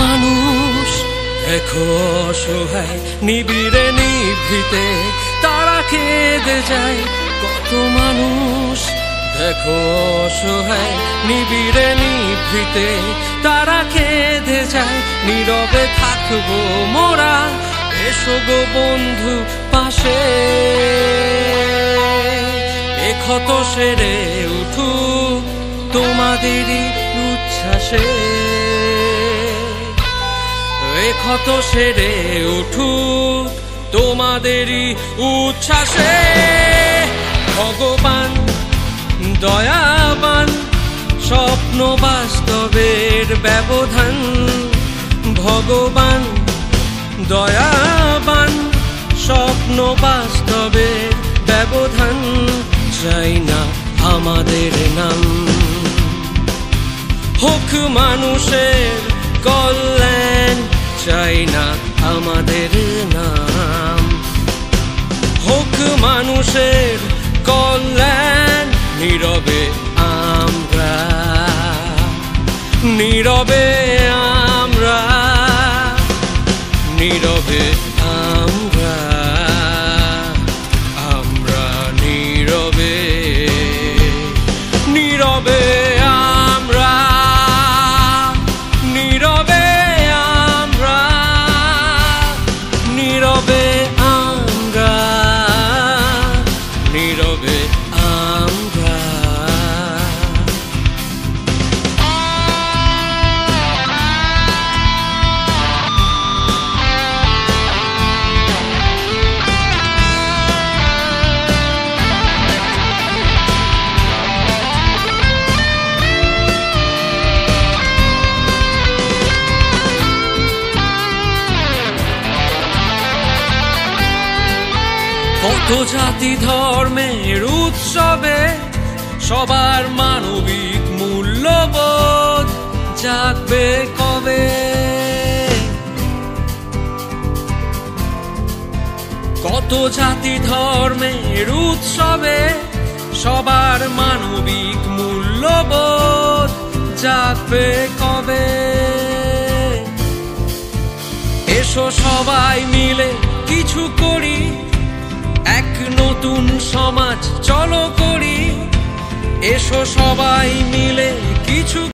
মানুষ দেখো অসহায় নিবিড়ে নিভৃতে তারা কেঁদে যায়। কত মানুষ দেখো অসহায় নিবিড়ে নিভৃতে তারা কেঁদে যায়। নীরবে থাকবো মোরা, এসো গো বন্ধু পাশে। এ ক্ষত সেরে উঠুক তোমাদেরই উচ্ছ্বাসে, এ ক্ষত সেরে উঠুক তোমাদেরই উচ্ছ্বাসে। ভগবান দয়াবান, স্বপ্ন বাস্তবের ব্যবধান। ভগবান দয়াবান, স্বপ্ন বাস্তবের ব্যবধান। চাই না আমাদের নাম হোক মানুষের কল্যাণ, চাই না আমাদের নাম হোক মানুষের কল্যাণ। নীরবে আমরা, নীরবে আমরা, নীরবে আমরা, আমরা নীরবে, নীরবে আমরা, নীরবে আমরা, নীরবে আমরা, নীরবে আমরা। কত জাতি ধর্মের উৎসবে সবার মানবিক মূল্যবোধ জাগবে কবে। কত জাতি ধর্মের উৎসবে সবার মানবিক মূল্যবোধ জাগবে কবে। এসো সবাই মিলে কিছু করি, এক নতুন সমাজ চলো করি। এসো সবাই মিলে কিছু